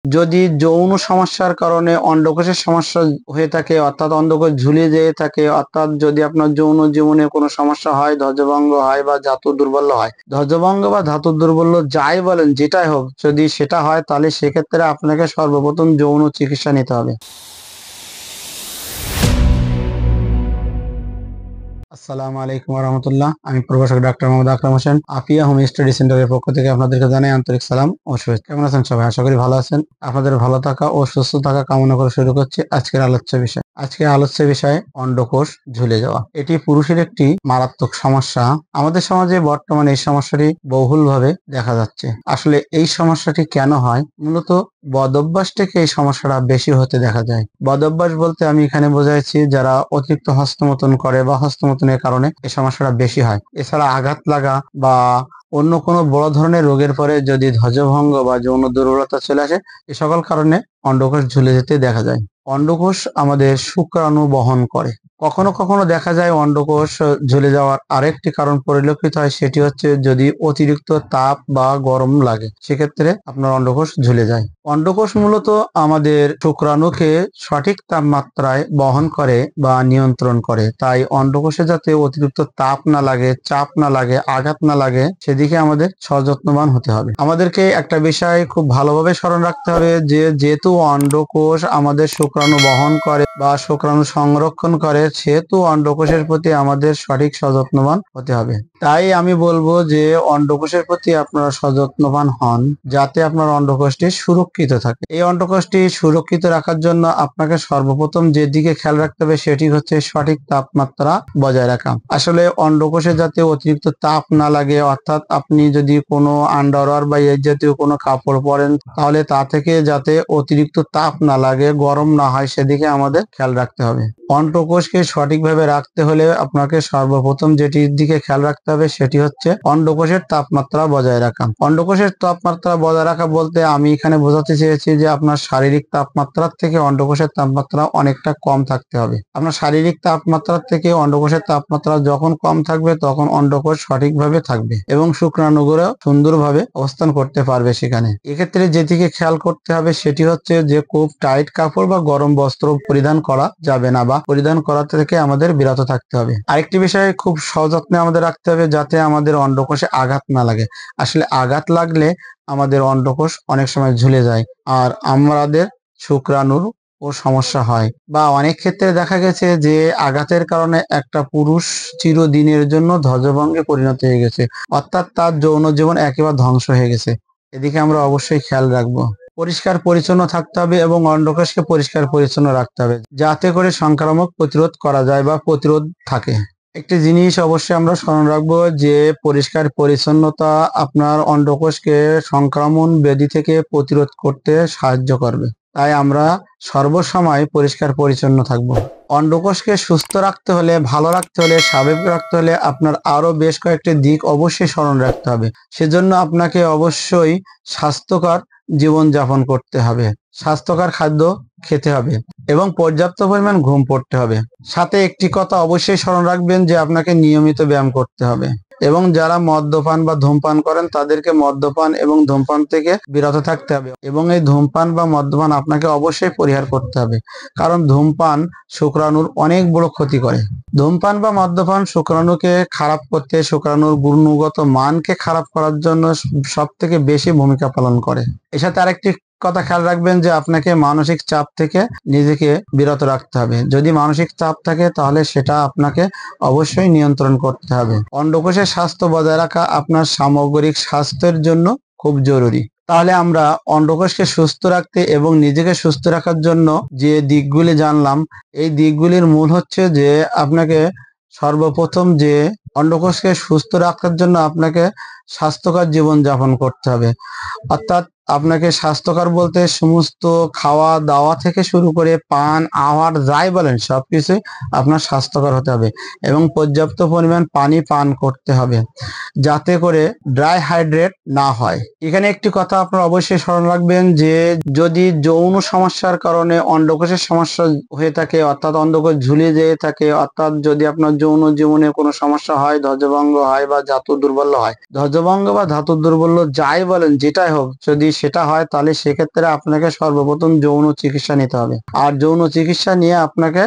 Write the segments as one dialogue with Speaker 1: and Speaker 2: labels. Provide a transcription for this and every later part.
Speaker 1: যদি যৌন সমস্যার কারণে অন্ডকোষের সমস্যা হয়ে থাকে, অর্থাৎ অন্ডকোষ ঝুলে যেয়ে থাকে, অর্থাৎ যদি আপনার যৌন জীবনে কোনো সমস্যা হয়, ধ্বজভঙ্গ হয় বা ধাতু দুর্বল্য হয়, ধ্বজভঙ্গ বা ধাতু দুর্বল্য যাই বলেন, যেটাই হোক, যদি সেটা হয় তাহলে সেক্ষেত্রে আপনাকে সর্বপ্রথম যৌন চিকিৎসা নিতে হবে। আসসালামু আলাইকুম ওয়া রাহমাতুল্লাহ। আমি প্রভাষক ডাক্তার মোহাম্মদ আকরাম হোসেন। আফিয়া হোম স্টাডি সেন্টারের পক্ষ থেকে আপনাদেরকে জানাই আন্তরিক সালাম ও শুভেচ্ছা। কেমন আছেন সবাই? আশা করি ভালো আছেন। আপনাদের ভালো থাকা ও সুস্থ থাকা কামনা করে শুরু করছি আজকের আলোচ্য বিষয়। আজকের আলোচ্য বিষয় অন্ডকোষ ঝুলে যাওয়া। এটি পুরুষের একটি মারাত্মক সমস্যা। আমাদের সমাজে বর্তমানে এই সমস্যাটি বহুলভাবে দেখা যাচ্ছে। আসলে এই সমস্যাটি কেন হয়? মূলত বদঅভ্যাস থেকে এই সমস্যাটা বেশি হতে দেখা যায়। বদঅভ্যাস বলতে আমি এখানে বোঝাচ্ছি যারা অতিরিক্ত হস্তমৈথুন করে বা হস্তমৈথুনের কারণে এই সমস্যাটা বেশি হয়। এছাড়া আঘাত লাগা বা অন্য কোনো বড় ধরনের রোগের পরে যদি ধ্বজভঙ্গ বা যৌন দুর্বলতা চলে আসে, এ সকল কারণে অন্ডকোষ ঝুলে যেতে দেখা যায়। অন্ডকোষ আমাদের শুক্রাণু বহন করে। কখনো কখনো দেখা যায় অন্ডকোষ ঝুলে যাওয়ার আরেকটি কারণ পরিলক্ষিত হয়, সেটি হচ্ছে যদি অতিরিক্ত তাপ বা গরম লাগে, সেক্ষেত্রে আপনার অন্ডকোষ ঝুলে যায়। অন্ডকোষ মূলত আমাদের শুক্রাণুকে সঠিক তাপমাত্রায় বহন করে বা নিয়ন্ত্রণ করে। তাই অন্ডকোষে যাতে অতিরিক্ত তাপ না লাগে, চাপ না লাগে, আঘাত না লাগে, সেদিকে আমাদের সযত্নবান হতে হবে। আমাদেরকে একটা বিষয় খুব ভালোভাবে স্মরণ রাখতে হবে যে যেহেতু অন্ডকোষ আমাদের শুক্রাণু বহন করে বা শুক্রাণু সংরক্ষণ করে, সেহেতু অন্ডকোষের প্রতি আমাদের সঠিক সযত্নবান হতে হবে। তাই আমি বলবো যে অন্ডকোষের প্রতি আপনারা সযত্নবান হন, যাতে আপনার অন্ডকোষটি সুরক্ষিত থাকে। এই অন্ডকোষটি সুরক্ষিত রাখার জন্য আপনাকে সর্বপ্রথম যে দিকে খেয়াল রাখতে হবে সেটি হচ্ছে সঠিক তাপমাত্রা বজায় রাখা। আসলে অন্ডকোষে যাতে অতিরিক্ত তাপ না লাগে, অর্থাৎ আপনি যদি কোনো আন্ডারওয়্যার বা এই জাতীয় কোনো কাপড় পরেন, তাহলে তা থেকে যাতে অতিরিক্ত তাপ না লাগে, গরম না হয়, সেদিকে আমাদের খেয়াল রাখতে হবে। অন্ডকোষকে সঠিকভাবে রাখতে হলে আপনাকে সর্বপ্রথম যেটির দিকে খেয়াল রাখতে হবে সেটি হচ্ছে অন্ডকোষের তাপমাত্রা বজায় রাখা। অন্ডকোষের তাপমাত্রা বজায় রাখা বলতে আমি এখানে বোঝাতে চেয়েছি যে আপনার শারীরিক তাপমাত্রার থেকে অন্ডকোষের তাপমাত্রা অনেকটা কম থাকতে হবে। আপনার শারীরিক তাপমাত্রার থেকে অন্ডকোষের তাপমাত্রা যখন কম থাকবে তখন অন্ডকোষ সঠিকভাবে থাকবে এবং শুক্রাণুগুলো সুন্দরভাবে অবস্থান করতে পারবে সেখানে। এক্ষেত্রে যেদিকে খেয়াল করতে হবে সেটি হচ্ছে যে খুব টাইট কাপড় বা গরম বস্ত্র পরিধান করা যাবে না বা পরিধান করা থেকে আমাদের বিরত থাকতে হবে। আরেকটি বিষয় খুব সযত্নে আমাদের রাখতে হবে যাতে আমাদের অন্ডকোষে আঘাত না লাগে। আসলে আঘাত লাগলে আমাদের অন্ডকোষ অনেক সময় ঝুলে যায় আর আমাদের শুক্রাণুর ও সমস্যা হয়। বা অনেক ক্ষেত্রে দেখা গেছে যে আঘাতের কারণে একটা পুরুষ চিরদিনের জন্য ধ্বজভঙ্গে পরিণত হয়ে গেছে, অর্থাৎ তার যৌন জীবন একেবারে ধ্বংস হয়ে গেছে। এদিকে আমরা অবশ্যই খেয়াল রাখবো। পরিষ্কার পরিচ্ছন্ন থাকতে হবে এবং অন্ডকোষকে পরিষ্কার পরিচ্ছন্ন রাখতে হবে, যাতে করে সংক্রামক প্রতিরোধ করা যায় বা প্রতিরোধ থাকে। একটি জিনিস অবশ্যই আমরা স্মরণ রাখবো যে পরিষ্কার পরিচ্ছন্নতা আপনার অন্ডকোষকে সংক্রমণ ব্যাধি থেকে প্রতিরোধ করতে সাহায্য করবে। তাই আমরা সর্বসময় পরিষ্কার পরিচ্ছন্ন থাকবো। অন্ডকোষকে সুস্থ রাখতে হলে, ভালো রাখতে হলে, স্বাভাবিক রাখতে হলে আপনার আরো বেশ কয়েকটি দিক অবশ্যই স্মরণ রাখতে হবে। সেজন্য আপনাকে অবশ্যই স্বাস্থ্যকর জীবন যাপন করতে হবে, স্বাস্থ্যকর খাদ্য খেতে হবে এবং পর্যাপ্ত পরিমাণ ঘুম পড়তে হবে। সাথে একটি কথা অবশ্যই স্মরণ রাখবেন যে আপনাকে নিয়মিত ব্যায়াম করতে হবে এবং যারা মদ্যপান বা ধূমপান করেন তাদেরকে মদ্যপান এবং ধূমপান থেকে বিরত থাকতে হবে এবং এই ধূমপান বা মদ্যপান আপনাকে অবশ্যই পরিহার করতে হবে, কারণ ধূমপান শুক্রাণুর অনেক বড় ক্ষতি করে। ধূমপান বা মদ্যপান শুক্রাণুকে খারাপ করতে, শুক্রাণুর গুণগত মানকে খারাপ করার জন্য সব থেকে বেশি ভূমিকা পালন করে। এর সাথে আরেকটি কথা খেয়াল রাখবেন যে আপনাকে মানসিক চাপ থেকে নিজেকে বিরত রাখতে হবে। যদি মানসিক চাপ থাকে তাহলে সেটা আপনাকে অবশ্যই নিয়ন্ত্রণ করতে হবে। অন্ডকোষের স্বাস্থ্য বজায় রাখা আপনার সামগ্রিক স্বাস্থ্যের জন্য খুব জরুরি। তাহলে আমরা অন্ডকোষকে সুস্থ রাখতে এবং নিজেকে সুস্থ রাখার জন্য যে দিকগুলি জানলাম, এই দিকগুলির মূল হচ্ছে যে আপনাকে সর্বপ্রথম যে অন্ডকোষকে সুস্থ রাখার জন্য আপনাকে স্বাস্থ্যকর জীবন যাপন করতে হবে। অর্থাৎ আপনাকে স্বাস্থ্যকর বলতে সমস্ত খাওয়া দাওয়া থেকে শুরু করে পান, আহার যাই বলেন সবকিছুই আপনার স্বাস্থ্যকর হতে হবে এবং পর্যাপ্ত পরিমাণ পানি পান করতে হবে, যাতে করে ড্রাই হাইড্রেট না হয়। এখানে একটি কথা আপনারা অবশ্যই স্মরণ রাখবেন যে যদি যৌন সমস্যার কারণে অন্ডকোষের সমস্যা হয়ে থাকে, অর্থাৎ অন্ডকোষ ঝুলে যেয়ে থাকে, অর্থাৎ যদি আপনার যৌন জীবনে কোনো সমস্যা হয়, ধ্বজভঙ্গ হয় বা ধাতু দুর্বল্য হয়, ধ্বজভঙ্গ বা ধাতু দুর্বল্য যাই বলেন, যেটাই হোক, যদি সেটা হয় তাহলে সেক্ষেত্রে আপনাকে সর্বপ্রথম যৌন চিকিৎসা নিতে হবে। আর যৌন চিকিৎসা নিয়ে আপনাকে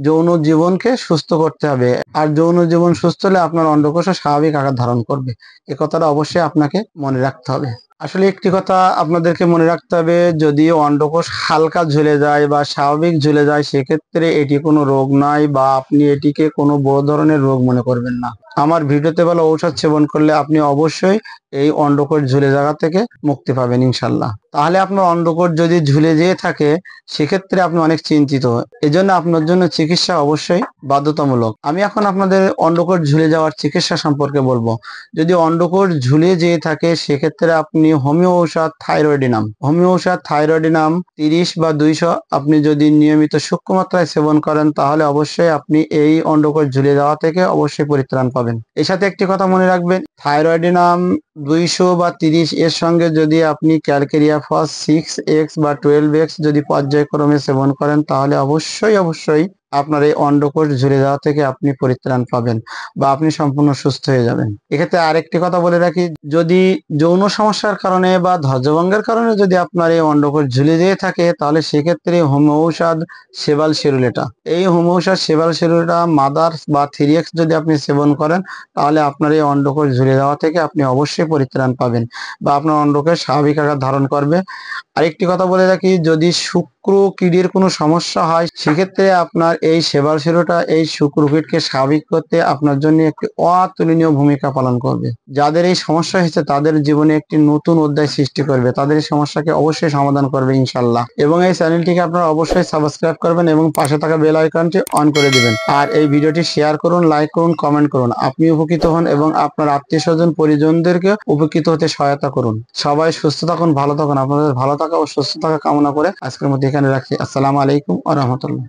Speaker 1: যৌন জীবনকে সুস্থ করতে হবে। আর যৌন জীবন সুস্থ হলে আপনার অন্ডকোষও স্বাভাবিক আকার ধারণ করবে। এ কথাটা অবশ্যই আপনাকে মনে রাখতে হবে। আসলে একটি কথা আপনাদেরকে মনে রাখতে হবে, যদি অন্ডকোষ হালকা ঝুলে যায় বা স্বাভাবিক ঝুলে যায় সেক্ষেত্রে এটি কোনো রোগ নয় বা আপনি এটিকে কোনো বড় ধরনের রোগ মনে করবেন না। আমার ভিডিওতে বলা ঔষধ সেবন করলে আপনি অবশ্যই এই অন্ডকোষ ঝুলে যাওয়া থেকে মুক্তি পাবেন ইনশাল্লাহ। তাহলে আপনার অন্ডকোষ যদি ঝুলে যেয়ে থাকে সেক্ষেত্রে আপনি অনেক চিন্তিত, এজন্য আপনার জন্য চিকিৎসা অবশ্যই বাধ্যতামূলক। আমি এখন আপনাদের অন্ডকোষ ঝুলে যাওয়ার চিকিৎসা সম্পর্কে বলবো। যদি অন্ডকোষ ঝুলে যেয়ে থাকে সেক্ষেত্রে আপনি হোমিও ঔষধ থাইরয়েডিনাম 30 বা 200 আপনি যদি নিয়মিত সূক্ষ্ম মাত্রায় সেবন করেন তাহলে অবশ্যই আপনি এই অন্ডকোষ ঝুলে যাওয়া থেকে অবশ্যই পরিত্রাণ পাবেন। এর সাথে একটি কথা মনে রাখবেন, থাইরয়েডিনাম 200 বা 30 এর সঙ্গে যদি আপনি ক্যালকেরিয়া ফস 6x বা 12x যদি পর্যায়ক্রমে সেবন করেন তাহলে অবশ্যই আপনার এই অন্ডকোষ ঝুলে যাওয়া থেকে আপনি পরিত্রাণ পাবেন বা আপনি সম্পূর্ণ সুস্থ হয়ে যাবেন। এক্ষেত্রে আরেকটি কথা বলে রাখি, যদি যৌন সমস্যার কারণে বা ধ্বজভঙ্গের কারণে যদি আপনার এই অন্ডকোষ ঝুলে যেয়ে থাকে তাহলে সেক্ষেত্রে হোমিও ঔষধ সেবাল সেরুলেটা, এই হোমিও ঔষধ সেবাল সেরুলেটা মাদার্স বা 3x যদি আপনি সেবন করেন তাহলে আপনার এই অন্ডকোষ ঝুলে যাওয়া থেকে আপনি অবশ্যই পরিত্রাণ পাবেন বা আপনার অন্ডকোষ স্বাভাবিক আকার ধারণ করবে। আরেকটি কথা বলে রাখি, যদি শুক্র কিডের কোনো সমস্যা হয় সেক্ষেত্রে আপনার এই সেবাল সেরোটা এই শুক্রকিডকে স্বাভাবিক করতে আপনার জন্য একটি অতুলনীয় ভূমিকা পালন করবে। যাদের এই সমস্যা হয়েছে তাদের জীবনে একটি নতুন অধ্যায় সৃষ্টি করবে, তাদের এই সমস্যাকে অবশ্যই সমাধান করবে ইনশাল্লাহ। এবং এই চ্যানেলটিকে আপনারা অবশ্যই সাবস্ক্রাইব করবেন এবং পাশে থাকা বেল আইকনটি অন করে দিবেন। আর এই ভিডিওটি শেয়ার করুন, লাইক করুন, কমেন্ট করুন। আপনি উপকৃত হন এবং আপনার আত্মীয় স্বজন পরিজনদেরকে উপকৃত হতে সহায়তা করুন। সবাই সুস্থ থাকুন, ভালো থাকুন। আপনাদের ভালো থাকা ও সুস্থ থাকা কামনা করে আজকের মধ্যে এখানে রাখছি। আসসালামু আলাইকুম ওয়া রাহমাতুল্লাহ।